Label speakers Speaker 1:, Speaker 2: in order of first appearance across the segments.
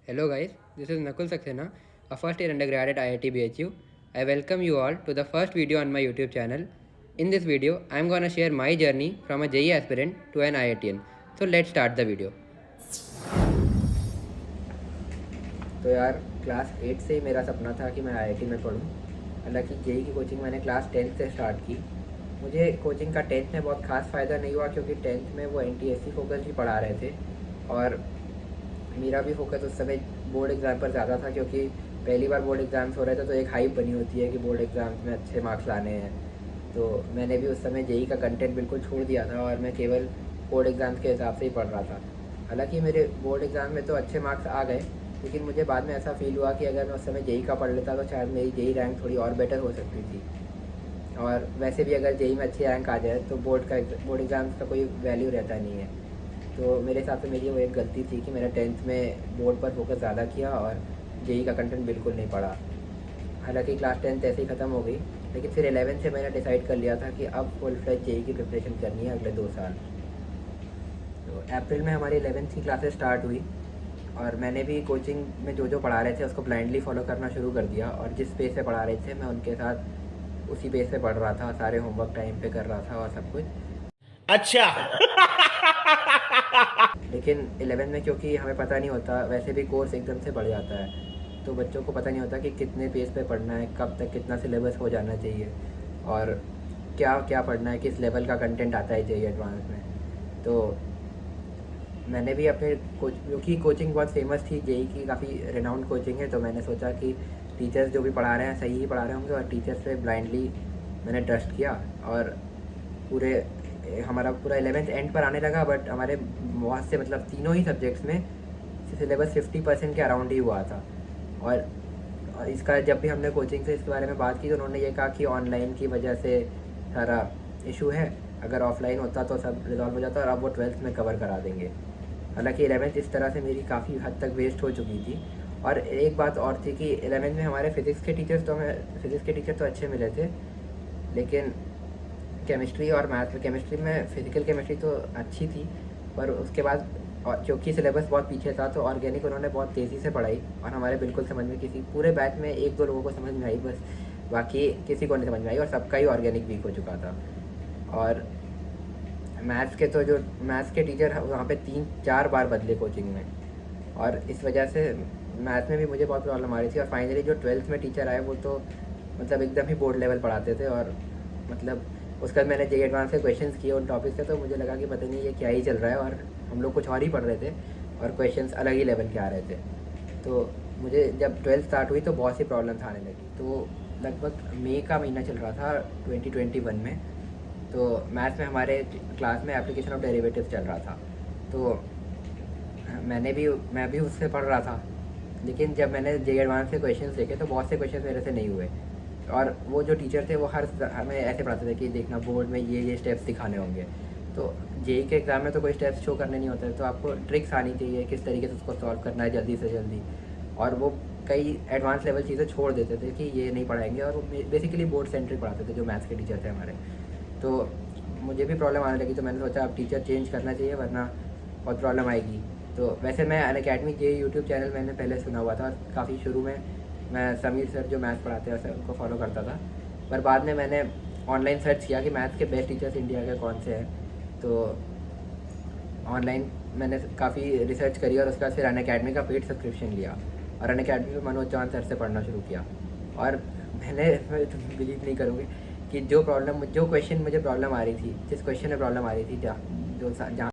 Speaker 1: Hello guys, this is Nakul Saxena, a first year undergrad at IIT BHU. I welcome you all to the first video on my YouTube channel. In this video, I am gonna share my journey from a JEE aspirant to an IITian. So let's start the video. तो यार class 8 से ही मेरा सपना था कि मैं IIT में पढूं। हालांकि जेई की कोचिंग मैंने क्लास 10 से स्टार्ट की। मुझे कोचिंग का 10th में बहुत खास फ़ायदा नहीं हुआ क्योंकि 10th में वो NTSC फोकस ही पढ़ा रहे थे और मेरा भी फोकस उस समय बोर्ड एग्ज़ाम पर ज़्यादा था क्योंकि पहली बार बोर्ड एग्ज़ाम्स हो रहे थे तो एक हाइप बनी होती है कि बोर्ड एग्ज़ाम्स में अच्छे मार्क्स लाने हैं। तो मैंने भी उस समय जेई का कंटेंट बिल्कुल छोड़ दिया था और मैं केवल बोर्ड एग्ज़ाम्स के हिसाब से ही पढ़ रहा था। हालांकि मेरे बोर्ड एग्ज़ाम में तो अच्छे मार्क्स आ गए, लेकिन मुझे बाद में ऐसा फील हुआ कि अगर मैं उस समय जेई का पढ़ लेता तो शायद मेरी जेई रैंक थोड़ी और बेटर हो सकती थी। और वैसे भी अगर जेई में अच्छी रैंक आ जाए तो बोर्ड एग्ज़ाम्स का कोई वैल्यू रहता नहीं है। तो मेरे हिसाब से मेरी वो एक गलती थी कि मैंने 10th में बोर्ड पर फोकस ज़्यादा किया और जेई का कंटेंट बिल्कुल नहीं पढ़ा। हालांकि क्लास 10th ऐसे ही ख़त्म हो गई, लेकिन फिर 11th से मैंने डिसाइड कर लिया था कि अब फुल फ्लेज जेई की प्रिपरेशन करनी है अगले 2 साल। तो अप्रैल में हमारी 11th की क्लासेस स्टार्ट हुई और मैंने भी कोचिंग में जो जो पढ़ा रहे थे उसको ब्लाइंडली फॉलो करना शुरू कर दिया और जिस पेज पे पढ़ा रहे थे मैं उनके साथ उसी पेज पे पढ़ रहा था, सारे होमवर्क टाइम पे कर रहा था और सब कुछ।
Speaker 2: अच्छा।
Speaker 1: लेकिन 11 में क्योंकि हमें पता नहीं होता, वैसे भी कोर्स एकदम से बढ़ जाता है तो बच्चों को पता नहीं होता कि कितने पेज पे पढ़ना है, कब तक कितना सिलेबस हो जाना चाहिए और क्या क्या पढ़ना है, किस लेवल का कंटेंट आता है जेई एडवांस में। तो मैंने भी अपने क्योंकि कोचिंग बहुत फेमस थी, जेई की काफ़ी रिनाउंड कोचिंग है, तो मैंने सोचा कि टीचर्स जो भी पढ़ा रहे हैं सही ही पढ़ा रहे होंगे और टीचर्स पे ब्लाइंडली मैंने ट्रस्ट किया और हमारा पूरा 11th एंड पर आने लगा। बट हमारे बहुत से मतलब तीनों ही सब्जेक्ट्स में सिलेबस 50% के अराउंड ही हुआ था। और इसका जब भी हमने कोचिंग से इसके बारे में बात की तो उन्होंने ये कहा कि ऑनलाइन की वजह से सारा इशू है, अगर ऑफलाइन होता तो सब रिजॉल्व हो जाता और अब वो 12th में कवर करा देंगे। हालांकि 11th इस तरह से मेरी काफ़ी हद तक वेस्ट हो चुकी थी। और एक बात और थी कि 11th में हमारे फिज़िक्स के टीचर तो अच्छे मिले थे, लेकिन केमिस्ट्री और मैथ, केमिस्ट्री में फिजिकल केमिस्ट्री तो अच्छी थी पर उसके बाद क्योंकि सिलेबस बहुत पीछे था तो ऑर्गेनिक उन्होंने बहुत तेज़ी से पढ़ाई और हमारे बिल्कुल समझ में, किसी पूरे बैच में 1-2 लोगों को समझ में आई बस, बाकी किसी को नहीं समझ में आई और सबका ही ऑर्गेनिक वीक हो चुका था। और मैथ्स के टीचर वहाँ पे 3-4 बार बदले कोचिंग में और इस वजह से मैथ्स में भी मुझे बहुत प्रॉब्लम आ रही थी। और फाइनली जो 12th में टीचर आए वो तो मतलब एकदम ही बोर्ड लेवल पढ़ाते थे और मतलब उसके बाद मैंने जेई एडवांस के क्वेश्चंस किए उन टॉपिक से, तो मुझे लगा कि पता नहीं ये क्या ही चल रहा है और हम लोग कुछ और ही पढ़ रहे थे और क्वेश्चंस अलग ही लेवल के आ रहे थे। तो मुझे जब 12th स्टार्ट हुई तो बहुत सी प्रॉब्लम्स आने लगी। तो लगभग मई का महीना चल रहा था 2021 में। तो मैथ्स में हमारे क्लास में एप्लीकेशन ऑफ डेरिवेटिव्स चल रहा था, तो मैं भी उससे पढ़ रहा था। लेकिन जब मैंने जेई एडवांस के क्वेश्चंस देखे तो बहुत से क्वेश्चंस मेरे से नहीं हुए और वो जो टीचर थे वो हमें ऐसे पढ़ाते थे कि देखना बोर्ड में ये स्टेप्स दिखाने होंगे। तो जेई के एग्ज़ाम में तो कोई स्टेप्स शो करने नहीं होते, तो आपको ट्रिक्स आनी चाहिए किस तरीके से उसको सॉल्व करना है जल्दी से जल्दी। और वो कई एडवांस लेवल चीज़ें छोड़ देते थे कि ये नहीं पढ़ाएंगे और वो बेसिकली बोर्ड सेंट्रिक पढ़ाते थे जो मैथ्स के टीचर थे हमारे। तो मुझे भी प्रॉब्लम आने लगी, तो मैंने सोचा अब टीचर चेंज करना चाहिए वरना बहुत प्रॉब्लम आएगी। तो वैसे मैं अनअकैडमी जेई यूट्यूब चैनल मैंने पहले सुना हुआ था और काफ़ी शुरू में मैं समीर सर जो मैथ्स पढ़ाते हैं उनको फॉलो करता था, पर बाद में मैंने ऑनलाइन सर्च किया कि मैथ्स के बेस्ट टीचर्स इंडिया के कौन से हैं। तो ऑनलाइन मैंने काफ़ी रिसर्च करी और उसके बाद फिर अनअकैडमी का पेड सब्सक्रिप्शन लिया और अनअकैडमी में मनोज चौहान सर से पढ़ना शुरू किया। और मैंने बिलीव नहीं करूँगी कि जो क्वेश्चन मुझे प्रॉब्लम आ रही थी, जिस क्वेश्चन में प्रॉब्लम आ रही थी, जहाँ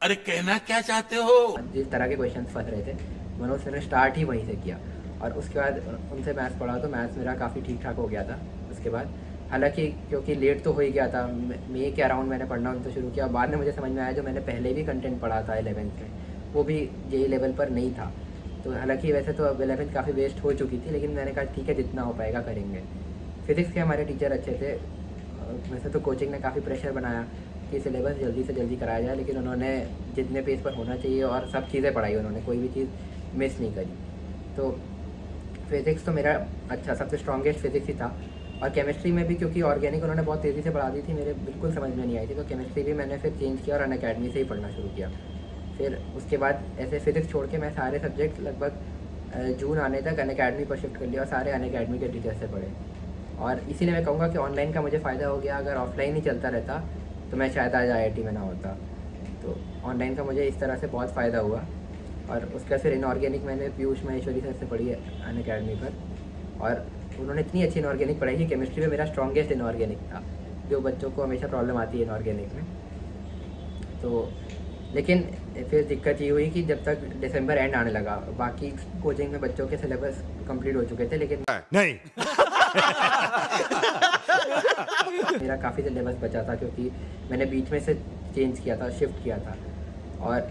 Speaker 2: अरे कहना क्या चाहते हो?
Speaker 1: जिस तरह के क्वेश्चन फंस रहे थे मनोज सर ने स्टार्ट ही वहीं से किया और उसके बाद उनसे मैथ्स पढ़ा तो मैथ्स मेरा काफ़ी ठीक ठाक हो गया था उसके बाद। हालांकि क्योंकि लेट तो हो ही गया था, मई के अराउंड मैंने पढ़ना उनसे शुरू किया। बाद में मुझे समझ में आया जो मैंने पहले भी कंटेंट पढ़ा था 11th में वो भी जेई लेवल पर नहीं था। तो हालांकि वैसे तो अब 11th काफ़ी वेस्ट हो चुकी थी, लेकिन मैंने कहा ठीक है जितना हो पाएगा करेंगे। फिज़िक्स के हमारे टीचर अच्छे थे। वैसे तो कोचिंग ने काफ़ी प्रेशर बनाया कि सिलेबस जल्दी से जल्दी कराया जाए, लेकिन उन्होंने जितने पेज पर होना चाहिए और सब चीज़ें पढ़ाई, उन्होंने कोई भी चीज़ मिस नहीं करी। तो फिज़िक्स तो मेरा अच्छा सबसे स्ट्रॉन्गेस्ट फिज़िक्स ही था। और केमिस्ट्री में भी क्योंकि ऑर्गेनिक उन्होंने बहुत तेज़ी से पढ़ा दी थी, मेरे बिल्कुल समझ में नहीं आई थी, तो केमिस्ट्री भी मैंने फिर चेंज किया और अनअकैडमी से ही पढ़ना शुरू किया। फिर उसके बाद ऐसे फिज़िक्स छोड़ के मैं सारे सब्जेक्ट लगभग जून आने तक अनअकैडमी पर शिफ्ट कर लिया और सारे अनअकैडमी के टीचर से पढ़े। और इसीलिए मैं कहूँगा कि ऑनलाइन का मुझे फ़ायदा हो गया। अगर ऑफलाइन ही चलता रहता तो मैं शायद आज IIT में ना होता। तो ऑनलाइन का मुझे इस तरह से बहुत फ़ायदा हुआ। और उसका फिर इनऑर्गेनिक मैंने पीयूष महेश्वरी सर से पढ़ी है अनअकैडमी पर, और उन्होंने इतनी अच्छी इनऑर्गेनिक पढ़ाई कि केमिस्ट्री में मेरा स्ट्रॉन्गेस्ट इनऑर्गेनिक था, जो बच्चों को हमेशा प्रॉब्लम आती है इनऑर्गेनिक में। तो लेकिन फिर दिक्कत ये हुई कि जब तक दिसंबर एंड आने लगा, बाकी कोचिंग में बच्चों के सिलेबस कंप्लीट हो चुके थे, लेकिन
Speaker 2: नहीं।
Speaker 1: मेरा काफ़ी सिलेबस बचा था क्योंकि मैंने बीच में से चेंज किया था, शिफ्ट किया था। और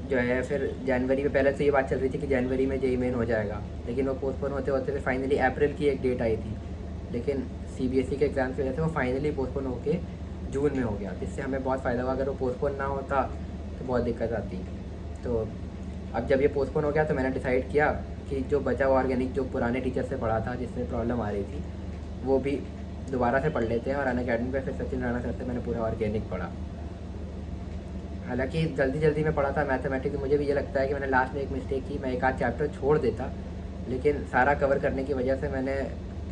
Speaker 1: जो है फिर जनवरी में पहले से ये बात चल रही थी कि जनवरी में जेईई मेन हो जाएगा, लेकिन वो पोस्टपोन होते होते फिर फाइनली अप्रैल की एक डेट आई थी। लेकिन CBSE के एग्ज़ाम की वजह से वो फाइनली पोस्टपोन होके जून में हो गया, जिससे हमें बहुत फ़ायदा हुआ। अगर वो पोस्टपोन ना होता तो बहुत दिक्कत आती। तो अब जब ये पोस्टपोन हो गया तो मैंने डिसाइड किया कि जो बचा हुआ ऑर्गेनिक जो पुराने टीचर से पढ़ा था, जिसमें प्रॉब्लम आ रही थी, वो भी दोबारा से पढ़ लेते हैं। और अनअकैडमी पे फिर सचिन राणा सर से मैंने पूरा ऑर्गेनिक पढ़ा। हालांकि जल्दी में पढ़ा था मैथमेटिक्स, मुझे भी ये लगता है कि मैंने लास्ट में एक मिस्टेक की, मैं एक आध चैप्टर छोड़ देता, लेकिन सारा कवर करने की वजह से मैंने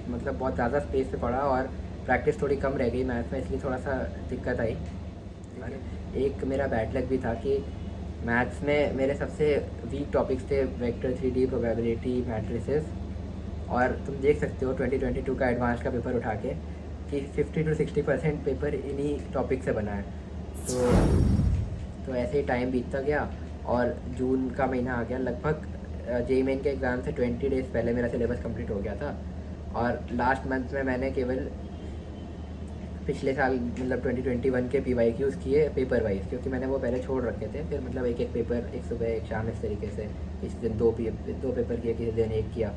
Speaker 1: मतलब बहुत ज़्यादा स्पेस पे पढ़ा और प्रैक्टिस थोड़ी कम रह गई मैथ में, इसलिए थोड़ा सा दिक्कत आई। एक मेरा बैड लक भी था कि मैथ्स में मेरे सबसे वीक टॉपिक्स थे वेक्टर 3D, प्रोबेबिलिटी, मैट्रिसेस। और तुम देख सकते हो 2022 का एडवांस का पेपर उठा के कि 50 to 60% पेपर इन्हीं टॉपिक से बना है। तो ऐसे ही टाइम बीतता गया और जून का महीना आ गया। लगभग जेईई मेन के एग्ज़ाम से 20 डेज़ पहले मेरा सिलेबस कंप्लीट हो गया था। और लास्ट मंथ में मैंने केवल पिछले साल मतलब 2021 के PYQs किए पेपर वाइज, क्योंकि मैंने वो पहले छोड़ रखे थे। फिर मतलब एक पेपर, एक सुबह एक शाम, इस तरीके से किसी दिन दो पेपर किए, किसी दिन एक किया।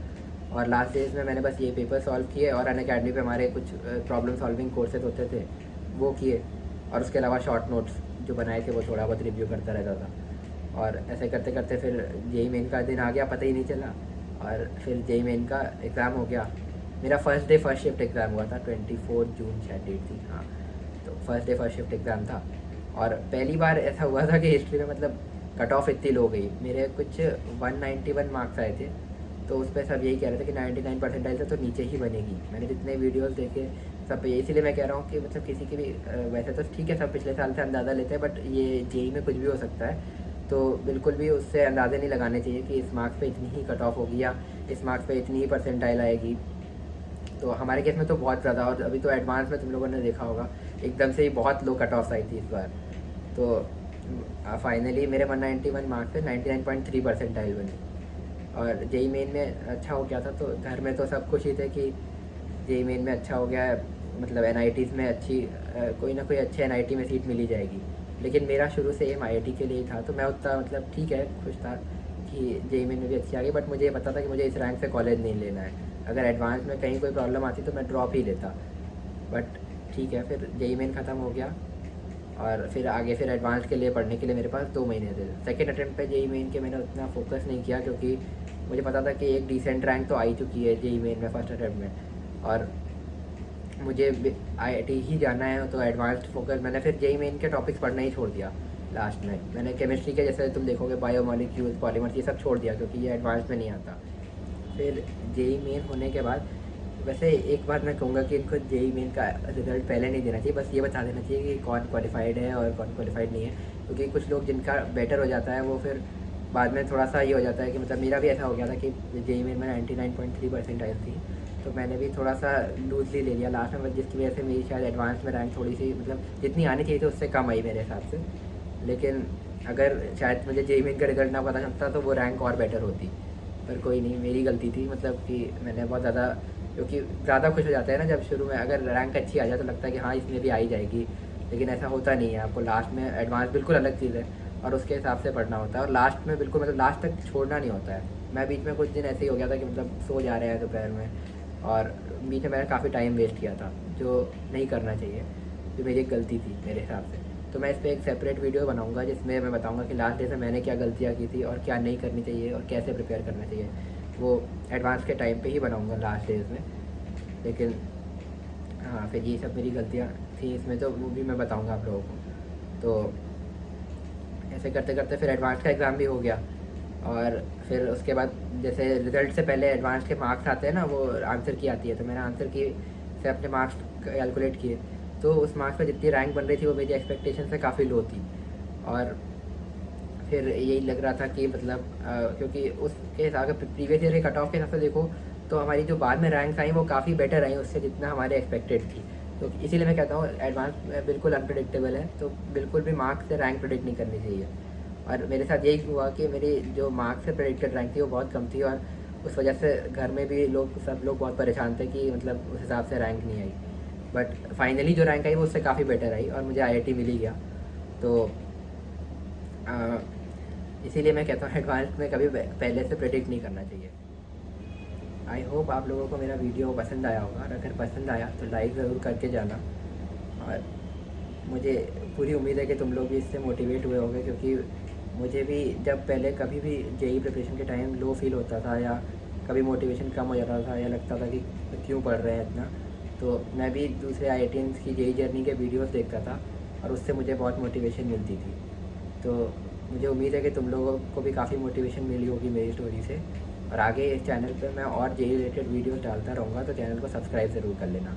Speaker 1: और लास्ट डेज में मैंने बस ये पेपर सॉल्व किए और अनअकैडमी पे हमारे कुछ प्रॉब्लम सॉल्विंग कोर्सेज होते थे वो किए, और उसके अलावा शॉर्ट नोट्स जो बनाए थे वो थोड़ा बहुत रिव्यू करता रहता था। और ऐसे करते करते फिर जेईई मेन का दिन आ गया, पता ही नहीं चला। और फिर जेईई मेन का एग्ज़ाम हो गया। मेरा first day first shift exam हुआ था, 24 जून शायद डेट थी, हाँ। तो first day first shift exam था और पहली बार ऐसा हुआ था कि हिस्ट्री में मतलब कट ऑफ इतनी लो गई। मेरे कुछ 191 मार्क्स आए थे, तो उस पर सब यही कह रहे थे कि 99 परसेंटाइल से तो नीचे ही बनेगी। मैंने जितने वीडियोस देखे सब पे, इसीलिए मैं कह रहा हूँ कि मतलब किसी की भी वैसे तो ठीक है, सब पिछले साल से अंदाज़ा लेते हैं, बट ये जेईई में कुछ भी हो सकता है। तो बिल्कुल भी उससे अंदाज़े नहीं लगाने चाहिए कि इस मार्क्स पे इतनी ही कट ऑफ होगी या इस मार्क्स पे इतनी ही परसेंटाइल आएगी। तो हमारे केस में तो बहुत ज़्यादा, और अभी तो एडवांस में तुम लोगों ने देखा होगा एकदम से ही बहुत लो कट ऑफ आई थी इस बार। तो फाइनली मेरे 191 मार्क्स से 99.3 परसेंटाइल बनी और जेईई मेन में अच्छा हो गया था। तो घर में तो सब खुश ही थे कि जेईई मेन में अच्छा हो गया है, मतलब NITs में अच्छी कोई ना कोई अच्छे NIT में सीट मिली जाएगी। लेकिन मेरा शुरू से एम IIT के लिए था, तो मैं उतना मतलब ठीक है खुश था कि जेईई मेन में भी अच्छी आ गई, बट मुझे ये पता था कि मुझे इस रैंक से कॉलेज नहीं लेना है। अगर एडवांस में कहीं कोई प्रॉब्लम आती तो मैं ड्रॉप ही लेता, बट ठीक है। फिर जेईई मेन ख़त्म हो गया और फिर आगे फिर एडवांस के लिए पढ़ने के लिए मेरे पास 2 महीने थे। सेकेंड अटैम्प्ट पे जेईई मेन के मैंने उतना फोकस नहीं किया, क्योंकि मुझे पता था कि एक डिसेंट रैंक तो आई चुकी है जेईई मेन में फर्स्ट अटैम्प्ट में, और मुझे IIT ही जाना है। तो एडवांस्ड फोकस मैंने फिर जेईई मेन के टॉपिक्स पढ़ना ही छोड़ दिया। लास्ट में मैंने केमिस्ट्री के, जैसे तुम देखोगे, बायोमॉलिक्यूल्स, पॉलीमर्स, ये सब छोड़ दिया क्योंकि ये एडवांस में नहीं आता। फिर जेईई मेन होने के बाद वैसे एक बात मैं कहूँगा कि इनको जेईई मेन का रिजल्ट पहले नहीं देना चाहिए, बस ये बता देना चाहिए कि कौन क्वालिफाइड है और कौन क्वालिफाइड नहीं है। क्योंकि कुछ लोग जिनका बेटर हो जाता है वो फिर बाद में थोड़ा सा ये हो जाता है कि मतलब मेरा भी ऐसा हो गया था कि जेईई मेन में 99.3 परसेंटाइल थी, तो मैंने भी थोड़ा सा लूजली ले लिया लास्ट में, जिसकी वजह से मेरी शायद एडवांस में रैंक थोड़ी सी मतलब जितनी आनी चाहिए थी उससे कम आई मेरे हिसाब से। लेकिन अगर शायद मुझे जेईई मेन का रिजल्ट ना पता चलता तो वो रैंक और बेटर होती, पर कोई नहीं, मेरी गलती थी। मतलब कि मैंने बहुत ज़्यादा, क्योंकि ज़्यादा खुश हो जाता है ना जब शुरू में अगर रैंक अच्छी आ जाए तो लगता है कि हाँ इसमें भी आ ही जाएगी, लेकिन ऐसा होता नहीं है। आपको लास्ट में एडवांस बिल्कुल अलग चीज़ है और उसके हिसाब से पढ़ना होता है, और लास्ट में बिल्कुल मतलब लास्ट तक छोड़ना नहीं होता है। मैं बीच में कुछ दिन ऐसे ही हो गया था कि मतलब सो जा रहे हैं दोपहर में, और बीच में मैंने काफ़ी टाइम वेस्ट किया था जो नहीं करना चाहिए, जो मेरी एक गलती थी मेरे हिसाब से। तो मैं इस पर एक सेपरेट वीडियो बनाऊंगा जिसमें मैं बताऊंगा कि लास्ट डे से मैंने क्या गलतियाँ की थी और क्या नहीं करनी चाहिए और कैसे प्रिपेयर करना चाहिए। वो एडवांस के टाइम पे ही बनाऊंगा लास्ट डेज में, लेकिन हाँ फिर ये सब मेरी गलतियाँ थी इसमें, तो वो भी मैं बताऊंगा आप लोगों को। तो ऐसे करते करते फिर एडवांस का एग्ज़ाम भी हो गया। और फिर उसके बाद जैसे रिज़ल्ट से पहले एडवांस के मार्क्स आते हैं ना, वो आंसर की आती है, तो मैंने आंसर की से अपने मार्क्स कैलकुलेट किए, तो उस मार्क्स पे जितनी रैंक बन रही थी वो मेरी एक्सपेक्टेशन से काफ़ी लो थी। और फिर यही लग रहा था कि मतलब क्योंकि उसके हिसाब से प्रीवियस ईयर के कट ऑफ के हिसाब से देखो तो हमारी जो बाद में रैंक्स आई वो काफ़ी बेटर आई उससे जितना हमारे एक्सपेक्टेड थी। तो इसीलिए मैं कहता हूँ एडवांस बिल्कुल अनप्रडिक्टेबल है, तो बिल्कुल भी मार्क्स से रैंक प्रेडिक्ट नहीं करनी चाहिए। और मेरे साथ यही हुआ कि मेरी जो मार्क्स से प्रेडिक्टेड रैंक थी वो बहुत कम थी, और उस वजह से घर में भी सब लोग बहुत परेशान थे कि मतलब उस हिसाब से रैंक नहीं आई। बट फाइनली जो रैंक आई वो उससे काफ़ी बेटर आई और मुझे आईआईटी मिल ही गया। तो इसीलिए मैं कहता हूँ एडवांस में कभी पहले से प्रेडिक्ट नहीं करना चाहिए। आई होप आप लोगों को मेरा वीडियो पसंद आया होगा, और अगर पसंद आया तो लाइक ज़रूर करके जाना। और मुझे पूरी उम्मीद है कि तुम लोग भी इससे मोटिवेट हुए होंगे, क्योंकि मुझे भी जब पहले कभी भी जेई प्रिपरेशन के टाइम लो फील होता था, या कभी मोटिवेशन कम हो जाता था, या लगता था कि क्यों पढ़ रहे हैं इतना, तो मैं भी दूसरे आईआईटियंस की जेई जर्नी के वीडियोस देखता था और उससे मुझे बहुत मोटिवेशन मिलती थी। तो मुझे उम्मीद है कि तुम लोगों को भी काफ़ी मोटिवेशन मिली होगी मेरी स्टोरी से। और आगे इस चैनल पे मैं और जेई रिलेटेड वीडियोस डालता रहूँगा, तो चैनल को सब्सक्राइब ज़रूर कर लेना।